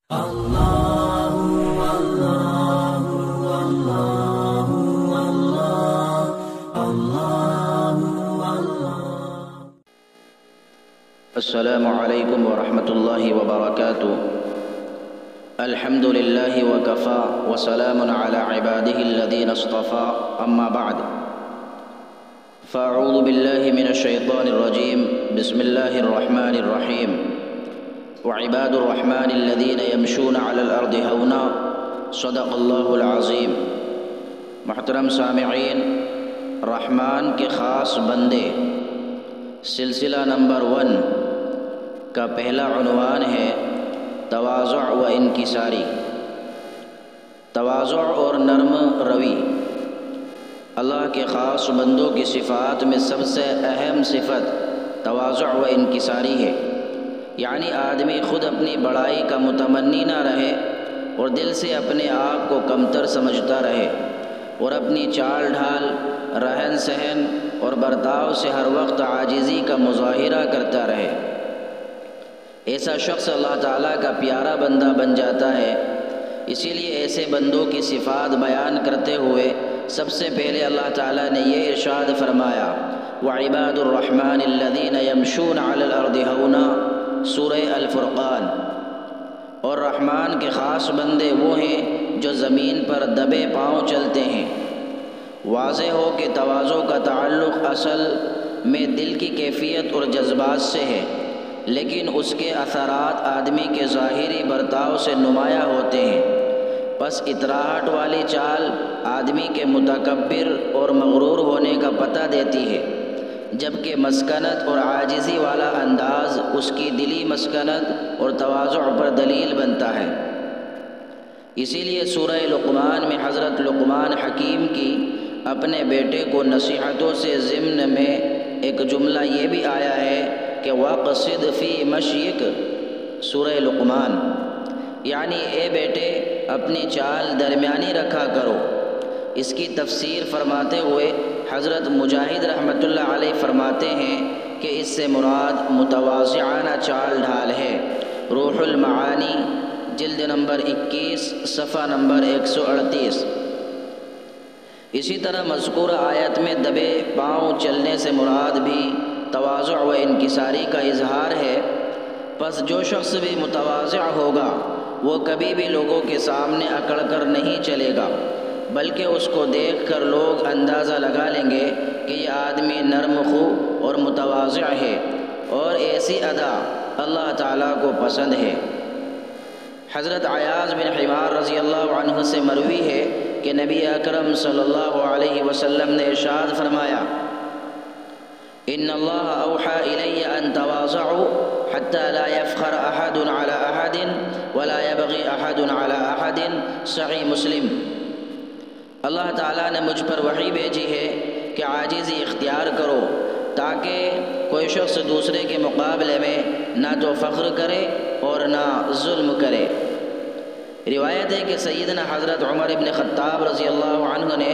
السلام علیکم ورحمۃ اللہ وبرکاتہ۔ الحمد للہ وکفا وسلام علی عبادہ الذین اصطفیٰ، اما بعد فاعوذ باللہ من الشیطان الرجیم، بسم اللہ الرحمن الرحیم۔ وعباد الرحمن الذین یمشون علی الارض ہونا، صدق اللہ العظیم۔ محترم سامعین، رحمان کے خاص بندے سلسلہ نمبر 1 کا پہلا عنوان ہے تواضع و انکساری۔ تواضع اور نرم روی اللہ کے خاص بندوں کی صفات میں سب سے اہم صفت تواضع و انکساری ہے، یعنی آدمی خود اپنی بڑائی کا متمنی نہ رہے اور دل سے اپنے آپ کو کمتر سمجھتا رہے، اور اپنی چال ڈھال، رہن سہن اور برتاؤ سے ہر وقت عاجزی کا مظاہرہ کرتا رہے۔ ایسا شخص اللہ تعالیٰ کا پیارا بندہ بن جاتا ہے۔ اسی لیے ایسے بندوں کی صفات بیان کرتے ہوئے سب سے پہلے اللہ تعالیٰ نے یہ ارشاد فرمایا، وعباد الرحمن الذین یمشون علی الارض ہونا، سورہ الفرقان۔ اور رحمان کے خاص بندے وہ ہیں جو زمین پر دبے پاؤں چلتے ہیں۔ واضح ہو کہ تواضع کا تعلق اصل میں دل کی کیفیت اور جذبات سے ہے، لیکن اس کے اثرات آدمی کے ظاہری برتاؤ سے نمایاں ہوتے ہیں۔ پس اتراہٹ والی چال آدمی کے متکبر اور مغرور ہونے کا پتہ دیتی ہے، جبکہ مسکنت اور عاجزی والا انداز اس کی دلی مسکنت اور تواضع پر دلیل بنتا ہے۔ اسی لیے سورہ لقمان میں حضرت لقمان حکیم کی اپنے بیٹے کو نصیحتوں سے ضمن میں ایک جملہ یہ بھی آیا ہے کہ وَقْصِدْ فِي مَشْيِكَ، سورہ لقمان، یعنی اے بیٹے اپنی چال درمیانی رکھا کرو۔ اس کی تفسیر فرماتے ہوئے حضرت مجاہد رحمۃ اللہ علیہ فرماتے ہیں کہ اس سے مراد متواضعانہ چال ڈھال ہے۔ روح المعانی جلد نمبر 21 صفحہ نمبر 138۔ اسی طرح مذکورہ آیت میں دبے پاؤں چلنے سے مراد بھی تواضع و انکساری کا اظہار ہے۔ پس جو شخص بھی متواضع ہوگا وہ کبھی بھی لوگوں کے سامنے اکڑ کر نہیں چلے گا، بلکہ اس کو دیکھ کر لوگ اندازہ لگا لیں گے کہ یہ آدمی نرم خو اور متواضع ہے، اور ایسی ادا اللہ تعالیٰ کو پسند ہے۔ حضرت عیاض بن حمار رضی اللہ عنہ سے مروی ہے کہ نبی اکرم صلی اللہ علیہ وسلم نے ارشاد فرمایا، ان اللہ اوحى الی ان تواضعوا حتى لا يفخر احد على احد ولا يبغي احد على احد، صحیح مسلم۔ اللہ تعالیٰ نے مجھ پر وحی بھیجی ہے کہ عاجزی اختیار کرو، تاکہ کوئی شخص دوسرے کے مقابلے میں نہ تو فخر کرے اور نہ ظلم کرے۔ روایت ہے کہ سیدنا حضرت عمر بن خطاب رضی اللہ عنہ نے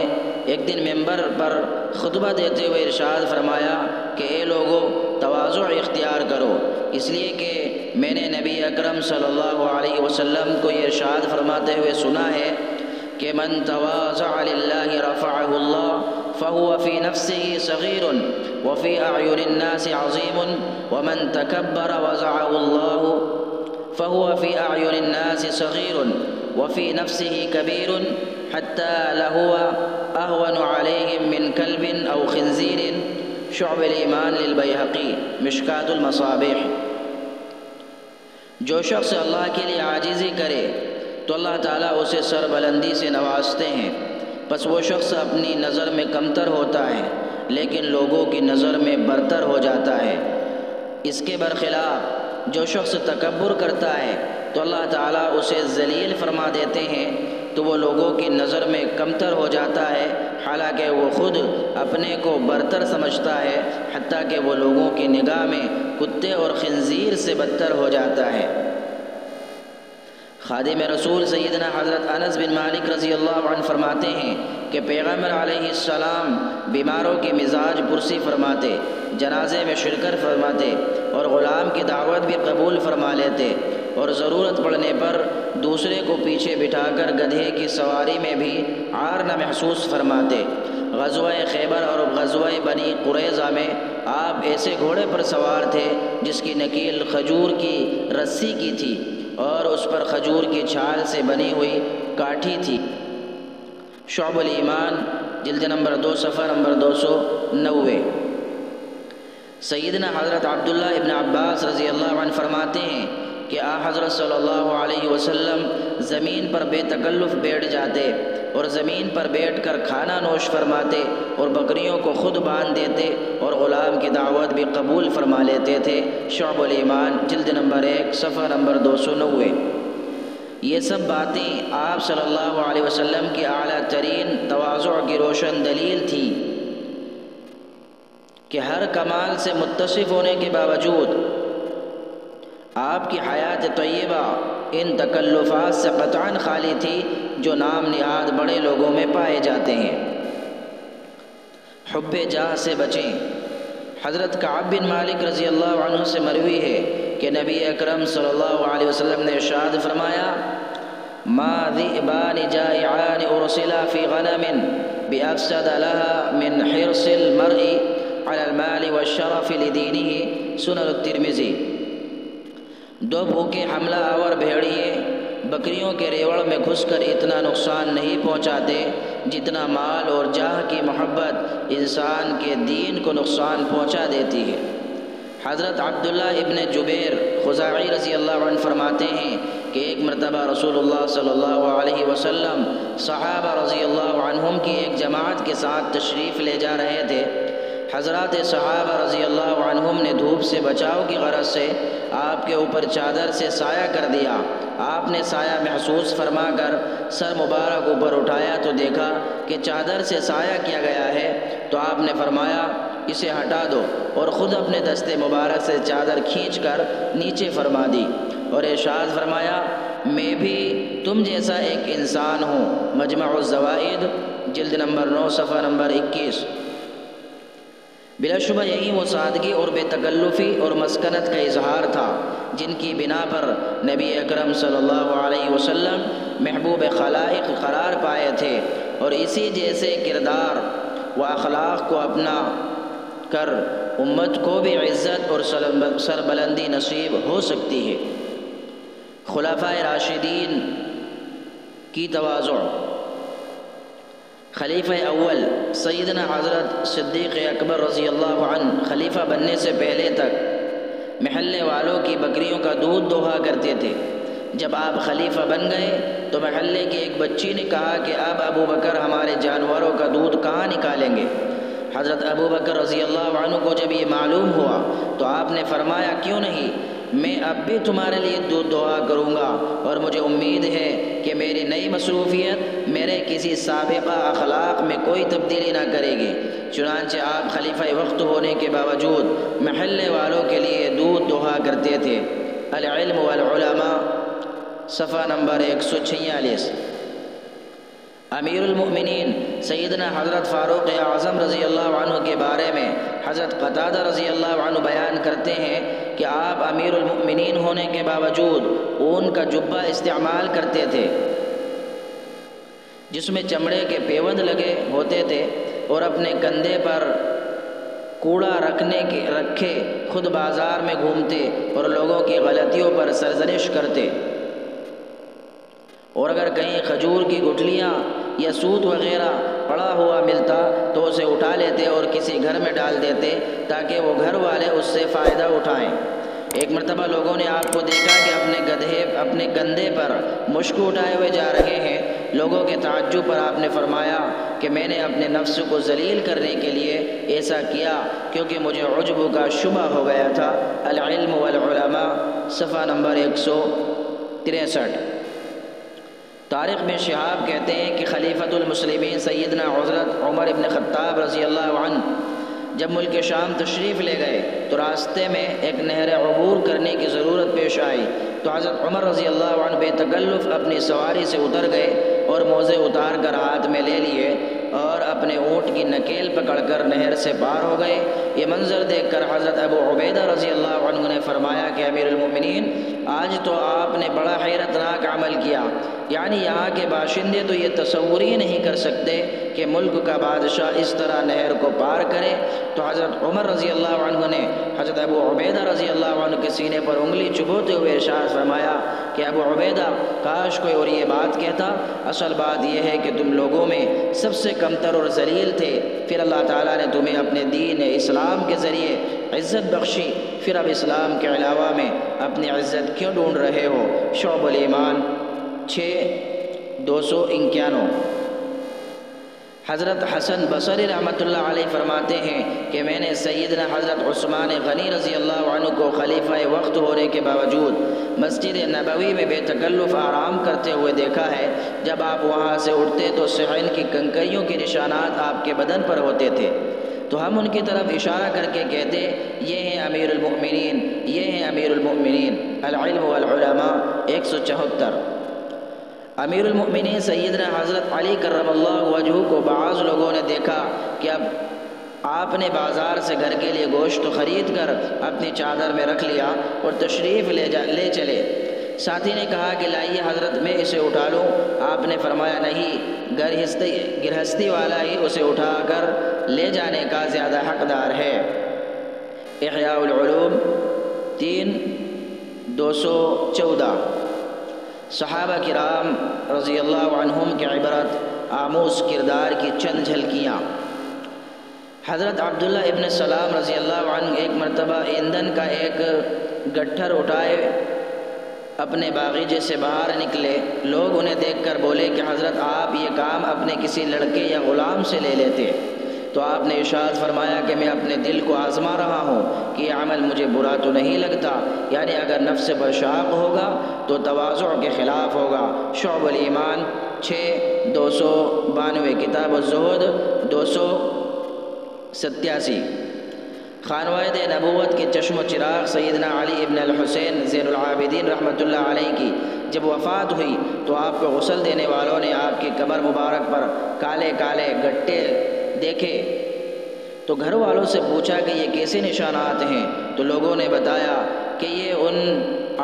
ایک دن ممبر پر خطبہ دیتے ہوئے ارشاد فرمایا کہ اے لوگو، تواضع اختیار کرو، اس لیے کہ میں نے نبی اکرم صلی اللہ علیہ وسلم کو یہ ارشاد فرماتے ہوئے سنا ہے کہ من تواضع للہ رفعہ اللہ فهو في نفسه صغير وفي أعين الناس عظيم ومن تكبر وزعه الله فهو في أعين الناس صغير وفي نفسه كبير حتى لهو أهون عليهم من كلب أو خنزير، شعب الإيمان للبيهقي، مشکات المصابیح۔ جو شخص اللہ کے لیے عاجزی کرے تو اللہ تعالیٰ اسے سربلندی سے نوازتے ہیں، پس وہ شخص اپنی نظر میں کمتر ہوتا ہے لیکن لوگوں کی نظر میں برتر ہو جاتا ہے۔ اس کے برخلاف جو شخص تکبر کرتا ہے تو اللہ تعالیٰ اسے ذلیل فرما دیتے ہیں، تو وہ لوگوں کی نظر میں کمتر ہو جاتا ہے، حالانکہ وہ خود اپنے کو برتر سمجھتا ہے، حتیٰ کہ وہ لوگوں کی نگاہ میں کتے اور خنزیر سے بدتر ہو جاتا ہے۔ خادم رسول سیدنا حضرت انس بن مالک رضی اللہ عنہ فرماتے ہیں کہ پیغمبر علیہ السلام بیماروں کی مزاج پرسی فرماتے، جنازے میں شرکت فرماتے اور غلام کی دعوت بھی قبول فرما لیتے، اور ضرورت پڑنے پر دوسرے کو پیچھے بٹھا کر گدھے کی سواری میں بھی عار نہ محسوس فرماتے۔ غزوہ خیبر اور غزوہ بنی قریظہ میں آپ ایسے گھوڑے پر سوار تھے جس کی نکیل کھجور کی رسی کی تھی اور اس پر کھجور کی چھال سے بنی ہوئی کاٹھی تھی۔ شعب الایمان جلد نمبر 2 صفحہ نمبر 290۔ سیدنا حضرت عبداللہ ابن عباس رضی اللہ عنہ فرماتے ہیں کہ حضرت صلی اللہ علیہ وسلم زمین پر بے تکلف بیٹھ جاتے اور زمین پر بیٹھ کر کھانا نوش فرماتے اور بکریوں کو خود باندھ دیتے اور غلام کی دعوت بھی قبول فرما لیتے تھے۔ شعب الایمان جلد نمبر 1 صفحہ نمبر 290۔ یہ سب باتیں آپ صلی اللہ علیہ وسلم کی اعلیٰ ترین تواضع کی روشن دلیل تھی کہ ہر کمال سے متصف ہونے کے باوجود آپ کی حیات طیبہ ان تکلفات سے قطعاً خالی تھی جو نام نہاد بڑے لوگوں میں پائے جاتے ہیں۔ حب جاہ سے بچیں۔ حضرت کعب بن مالک رضی اللہ عنہ سے مروی ہے کہ نبی اکرم صلی اللہ علیہ وسلم نے ارشاد فرمایا: ما ذئبان جائعان ارسلا فی غنم بافسد لها من حرص المرء على المال والشرف لدینہ، سنن الترمذی۔ دو بھوکے حملہ آور بھیڑیے بکریوں کے ریوڑ میں گھس کر اتنا نقصان نہیں پہنچاتے جتنا مال اور جاہ کی محبت انسان کے دین کو نقصان پہنچا دیتی ہے۔ حضرت عبداللہ ابن جبیر خزاعی رضی اللہ عنہ فرماتے ہیں کہ ایک مرتبہ رسول اللہ صلی اللہ علیہ وسلم صحابہ رضی اللہ عنہم کی ایک جماعت کے ساتھ تشریف لے جا رہے تھے۔ حضرات صحابہ رضی اللہ عنہم نے دھوپ سے بچاؤ کی غرض سے آپ کے اوپر چادر سے سایہ کر دیا۔ آپ نے سایہ محسوس فرما کر سر مبارک اوپر اٹھایا تو دیکھا کہ چادر سے سایہ کیا گیا ہے، تو آپ نے فرمایا اسے ہٹا دو، اور خود اپنے دست مبارک سے چادر کھینچ کر نیچے فرما دی اور ارشاد فرمایا: میں بھی تم جیسا ایک انسان ہوں۔ مجمع الزوائد جلد نمبر 9 صفحہ نمبر 21۔ بلا شبہ یہی وہ سادگی اور بے تکلفی اور مسکنت کا اظہار تھا جن کی بنا پر نبی اکرم صلی اللہ علیہ وسلم محبوب خلائق قرار پائے تھے، اور اسی جیسے کردار و اخلاق کو اپنا کر امت کو بھی عزت اور سربلندی نصیب ہو سکتی ہے۔ خلفائے راشدین کی تواضع۔ خلیفہ اول سیدنا حضرت صدیق اکبر رضی اللہ عنہ خلیفہ بننے سے پہلے تک محلے والوں کی بکریوں کا دودھ دوہا کرتے تھے۔ جب آپ خلیفہ بن گئے تو محلے کی ایک بچی نے کہا کہ اب ابو بکر ہمارے جانوروں کا دودھ کہاں نکالیں گے؟ حضرت ابو بکر رضی اللہ عنہ کو جب یہ معلوم ہوا تو آپ نے فرمایا: کیوں نہیں، میں اب بھی تمہارے لیے دودھ دوہا کروں گا، اور مجھے امید ہے کہ میری نئی مصروفیت میرے کسی سابقہ اخلاق میں کوئی تبدیلی نہ کرے گی۔ چنانچہ آپ خلیفہ وقت ہونے کے باوجود محلے والوں کے لیے دودھ دوہا کرتے تھے۔ العلم والعلماء صفحہ نمبر 146۔ امیر المؤمنین سیدنا حضرت فاروق اعظم رضی اللہ عنہ کے بارے میں حضرت قتادہ رضی اللہ عنہ بیان کرتے ہیں کہ آپ امیر المؤمنین ہونے کے باوجود اون کا جبہ استعمال کرتے تھے جس میں چمڑے کے پیوند لگے ہوتے تھے، اور اپنے کندھے پر کوڑا رکھے خود بازار میں گھومتے اور لوگوں کی غلطیوں پر سرزنش کرتے، اور اگر کہیں کھجور کی گٹھلیاں یا سوت وغیرہ پڑا ہوا ملتا تو اسے اٹھا لیتے اور کسی گھر میں ڈال دیتے تاکہ وہ گھر والے اس سے فائدہ اٹھائیں۔ ایک مرتبہ لوگوں نے آپ کو دیکھا کہ اپنے کندھے پر مشک اٹھائے ہوئے جا رہے ہیں۔ لوگوں کے تعجب پر آپ نے فرمایا کہ میں نے اپنے نفس کو ذلیل کرنے کے لیے ایسا کیا کیونکہ مجھے عجب کا شبہ ہو گیا تھا۔ العلم والعلماء صفحہ نمبر 163۔ طارق بن شہاب کہتے ہیں کہ خلیفۃ المسلمین سیدنا حضرت عمر بن خطاب رضی اللہ عنہ جب ملک شام تشریف لے گئے تو راستے میں ایک نہر عبور کرنے کی ضرورت پیش آئی، تو حضرت عمر رضی اللہ عنہ بے تکلف اپنی سواری سے اتر گئے اور موزے اتار کر ہاتھ میں لے لیے اور اپنے اونٹ کی نکیل پکڑ کر نہر سے پار ہو گئے۔ یہ منظر دیکھ کر حضرت ابو عبیدہ رضی اللہ عنہ نے فرمایا کہ امیر المؤمنین، آج تو آپ نے بڑا حیرت ناک عمل کیا، یعنی یہاں کے باشندے تو یہ تصور ہی نہیں کر سکتے کہ ملک کا بادشاہ اس طرح نہر کو پار کرے۔ تو حضرت عمر رضی اللہ عنہ نے حضرت ابو عبیدہ رضی اللہ عنہ کے سینے پر انگلی چبھوتے ہوئے ارشاد فرمایا کہ ابو عبیدہ، کاش کوئی اور یہ بات کہتا، اصل بات یہ ہے کہ تم لوگوں میں سب سے کمتر اور ذلیل تھے، پھر اللہ تعالیٰ نے تمہیں اپنے دین اسلام کے ذریعے عزت بخشی، پھر اب اسلام کے علاوہ میں اپنی عزت کیوں ڈھونڈ رہے ہو؟ شعب الایمان 6:291۔ حضرت حسن بصری رحمۃ اللہ علیہ فرماتے ہیں کہ میں نے سیدنا حضرت عثمان غنی رضی اللہ عنہ کو خلیفہ وقت ہونے کے باوجود مسجد نبوی میں بے تکلف آرام کرتے ہوئے دیکھا ہے۔ جب آپ وہاں سے اٹھتے تو صحن کی کنکریوں کے نشانات آپ کے بدن پر ہوتے تھے، تو ہم ان کی طرف اشارہ کر کے کہتے، یہ ہیں امیر المؤمنین، یہ ہیں امیر المؤمنین۔ العلم والعلماء 174۔ امیر المؤمنین سیدنا حضرت علی کرم اللہ وجہہ کو بعض لوگوں نے دیکھا کہ اب آپ نے بازار سے گھر کے لیے گوشت خرید کر اپنی چادر میں رکھ لیا اور تشریف لے چلے۔ ساتھی نے کہا کہ لائیے حضرت میں اسے اٹھا لوں۔ آپ نے فرمایا نہیں، گرہستی والا ہی اسے اٹھا کر لے جانے کا زیادہ حقدار ہے۔ احیاء العلوم 3:214۔ صحابہ کرام رضی اللہ عنہم کے عبرت آموز کردار کی چند جھلکیاں۔ حضرت عبداللہ ابن سلام رضی اللہ عنہ ایک مرتبہ ایندھن کا ایک گٹھر اٹھائے اپنے باغیچے سے باہر نکلے۔ لوگ انہیں دیکھ کر بولے کہ حضرت آپ یہ کام اپنے کسی لڑکے یا غلام سے لے لیتے۔ تو آپ نے ارشاد فرمایا کہ میں اپنے دل کو آزما رہا ہوں کہ یہ عمل مجھے برا تو نہیں لگتا، یعنی اگر نفس پر شاق ہوگا تو تواضع کے خلاف ہوگا۔ شعب الایمان 6:292۔ کتاب الزہد 287۔ خانوائد نبوت کے چشم و چراغ سیدنا علی ابن الحسین زین العابدین رحمۃ اللہ علیہ کی جب وفات ہوئی تو آپ کو غسل دینے والوں نے آپ کی کمر مبارک پر کالے کالے گٹے دیکھے تو گھر والوں سے پوچھا کہ یہ کیسے نشانات ہیں؟ تو لوگوں نے بتایا کہ یہ ان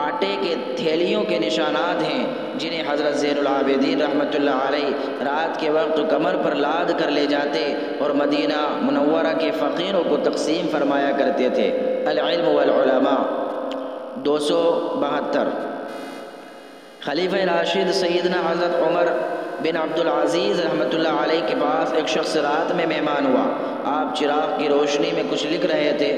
آٹے کے تھیلیوں کے نشانات ہیں جنہیں حضرت زین العابدین رحمۃ اللہ علیہ رات کے وقت کمر پر لاد کر لے جاتے اور مدینہ منورہ کے فقیروں کو تقسیم فرمایا کرتے تھے۔ العلم والعلماء 272۔ خلیفہ راشد سیدنا حضرت عمر بن عبدالعزیز رحمۃ اللہ علیہ کے پاس ایک شخص رات میں مہمان ہوا۔ آپ چراغ کی روشنی میں کچھ لکھ رہے تھے،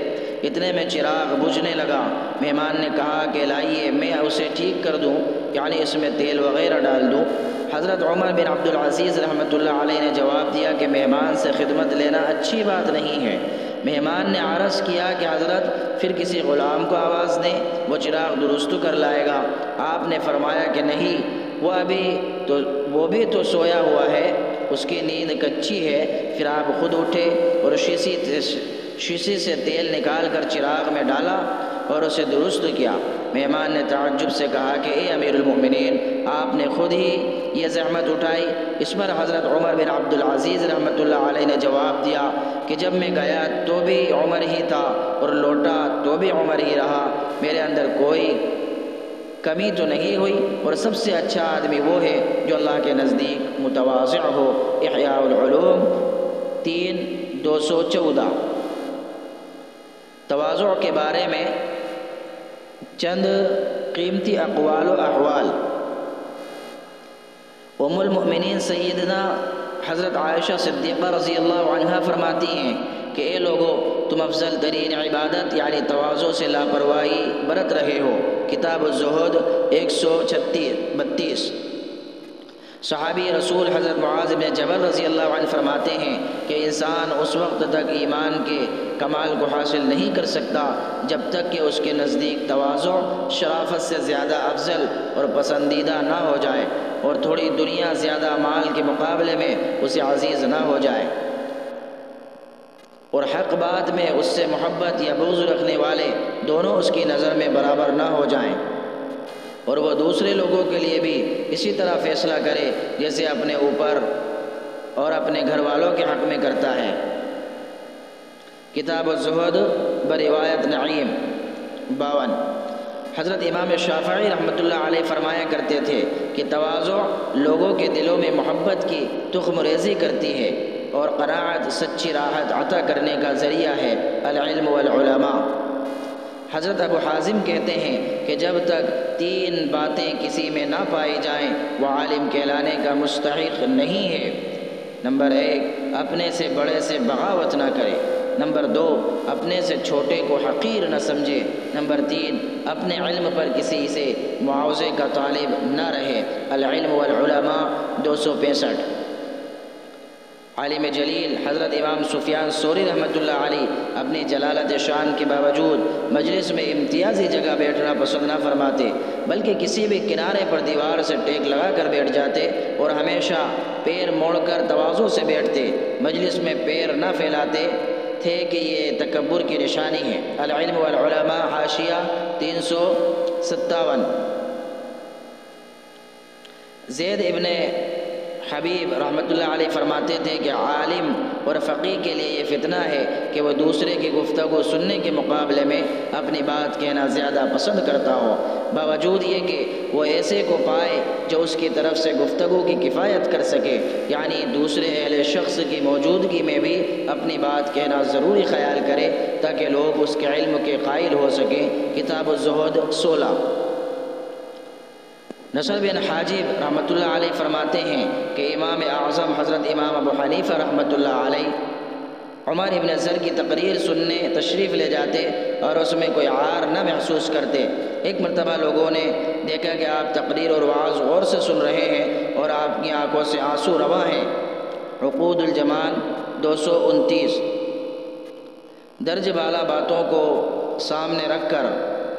اتنے میں چراغ بجھنے لگا۔ مہمان نے کہا کہ لائیے میں اسے ٹھیک کر دوں، یعنی اس میں تیل وغیرہ ڈال دوں۔ حضرت عمر بن عبدالعزیز رحمۃ اللہ علیہ نے جواب دیا کہ مہمان سے خدمت لینا اچھی بات نہیں ہے۔ مہمان نے عرض کیا کہ حضرت پھر کسی غلام کو آواز دیں، وہ چراغ درست کر لائے گا۔ آپ نے فرمایا کہ نہیں، وہ بھی تو سویا ہوا ہے، اس کی نیند کچی ہے۔ پھر آپ خود اٹھے اور شیشی سے تیل نکال کر چراغ میں ڈالا اور اسے درست کیا۔ مہمان نے تعجب سے کہا کہ اے امیر المؤمنین، آپ نے خود ہی یہ زحمت اٹھائی؟ اس پر حضرت عمر بن عبدالعزیز رحمۃ اللہ علیہ نے جواب دیا کہ جب میں گیا تو بھی عمر ہی تھا اور لوٹا تو بھی عمر ہی رہا، میرے اندر کوئی کمی تو نہیں ہوئی، اور سب سے اچھا آدمی وہ ہے جو اللہ کے نزدیک متواضع ہو۔ احیاء العلوم 3:214۔ تواضع کے بارے میں چند قیمتی اقوال و احوال۔ ام المؤمنین سیدنا حضرت عائشہ صدیقہ رضی اللہ عنہا فرماتی ہیں کہ اے لوگو، تم افضل ترین عبادت یعنی تواضع سے لاپرواہی برت رہے ہو۔ کتاب الزہد 132۔ صحابی رسول حضرت معاذ بن جبل رضی اللہ عنہ فرماتے ہیں کہ انسان اس وقت تک ایمان کے کمال کو حاصل نہیں کر سکتا جب تک کہ اس کے نزدیک تواضع شرافت سے زیادہ افضل اور پسندیدہ نہ ہو جائے، اور تھوڑی دنیا زیادہ مال کے مقابلے میں اسے عزیز نہ ہو جائے، اور حق بات میں اس سے محبت یا بغض رکھنے والے دونوں اس کی نظر میں برابر نہ ہو جائیں۔ اور وہ دوسرے لوگوں کے لیے بھی اسی طرح فیصلہ کرے جیسے اپنے اوپر اور اپنے گھر والوں کے حق میں کرتا ہے۔ کتاب الزہد بروایت نعیم 52۔ حضرت امام شافعی رحمۃ اللہ علیہ فرمایا کرتے تھے کہ تواضع لوگوں کے دلوں میں محبت کی تخم ریزی کرتی ہے اور قناعت سچی راحت عطا کرنے کا ذریعہ ہے۔ العلم والعلماء۔ حضرت ابو حازم کہتے ہیں کہ جب تک 3 باتیں کسی میں نہ پائی جائیں وہ عالم کہلانے کا مستحق نہیں ہے۔ نمبر 1، اپنے سے بڑے سے بغاوت نہ کرے۔ نمبر 2، اپنے سے چھوٹے کو حقیر نہ سمجھے۔ نمبر 3، اپنے علم پر کسی سے معاوضے کا طالب نہ رہے۔ العلم والعلماء 265۔ عالم جلیل حضرت امام سفیان ثوری رحمۃ اللہ علیہ اپنی جلالت شان کے باوجود مجلس میں امتیازی جگہ بیٹھنا پسند نہ فرماتے، بلکہ کسی بھی کنارے پر دیوار سے ٹیک لگا کر بیٹھ جاتے اور ہمیشہ پیر موڑ کر تواضع سے بیٹھتے۔ مجلس میں پیر نہ پھیلاتے تھے کہ یہ تکبر کی نشانی ہے۔ العلم والعلماء حاشیہ 357۔ زید ابن حبیب رحمۃ اللہ علیہ فرماتے تھے کہ عالم اور فقیہ کے لیے یہ فتنہ ہے کہ وہ دوسرے کی گفتگو سننے کے مقابلے میں اپنی بات کہنا زیادہ پسند کرتا ہو، باوجود یہ کہ وہ ایسے کو پائے جو اس کی طرف سے گفتگو کی کفایت کر سکے، یعنی دوسرے اہل شخص کی موجودگی میں بھی اپنی بات کہنا ضروری خیال کرے تاکہ لوگ اس کے علم کے قائل ہو سکیں۔ کتاب الزہد 16۔ نصر بن حاجب رحمۃ اللہ علیہ فرماتے ہیں کہ امام اعظم حضرت امام ابو حنیفہ رحمۃ اللہ علیہ عمر ابن زر کی تقریر سننے تشریف لے جاتے اور اس میں کوئی عار نہ محسوس کرتے۔ ایک مرتبہ لوگوں نے دیکھا کہ آپ تقریر اور وعظ غور سے سن رہے ہیں اور آپ کی آنکھوں سے آنسو رواں ہیں۔ عقود الجمان 229۔ درج بالا باتوں کو سامنے رکھ کر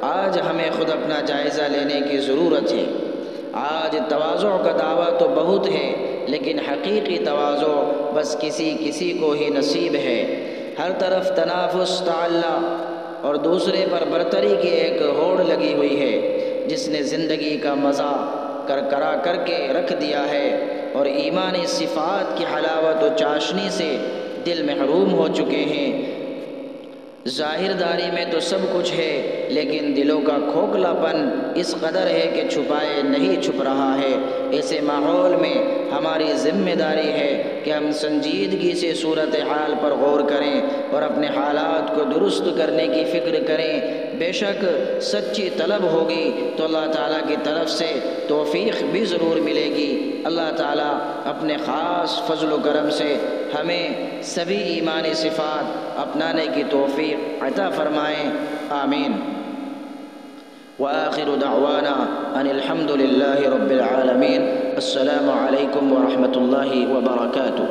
آج ہمیں خود اپنا جائزہ لینے کی ضرورت ہے۔ آج تواضع کا دعویٰ تو بہت ہے لیکن حقیقی تواضع بس کسی کو ہی نصیب ہے۔ ہر طرف تنافس تعالی اور دوسرے پر برتری کی ایک ہوڑ لگی ہوئی ہے جس نے زندگی کا مزہ کرکرا کر کے رکھ دیا ہے اور ایمانی صفات کی حلاوت و چاشنی سے دل محروم ہو چکے ہیں۔ ظاہر داری میں تو سب کچھ ہے لیکن دلوں کا کھوکھلا پن اس قدر ہے کہ چھپائے نہیں چھپ رہا ہے۔ ایسے ماحول میں ہماری ذمہ داری ہے کہ ہم سنجیدگی سے صورتحال پر غور کریں اور اپنے حالات کو درست کرنے کی فکر کریں۔ بے شک سچی طلب ہوگی تو اللہ تعالیٰ کی طرف سے توفیق بھی ضرور ملے گی۔ اللہ تعالیٰ اپنے خاص فضل و کرم سے ہمیں سبھی ایمانی صفات اپنانے کی توفیق عطا فرمائیں، آمین۔ وآخر دعوانا ان الحمد للہ رب العالمین۔ السلام علیکم ورحمۃ اللہ وبرکاتہ۔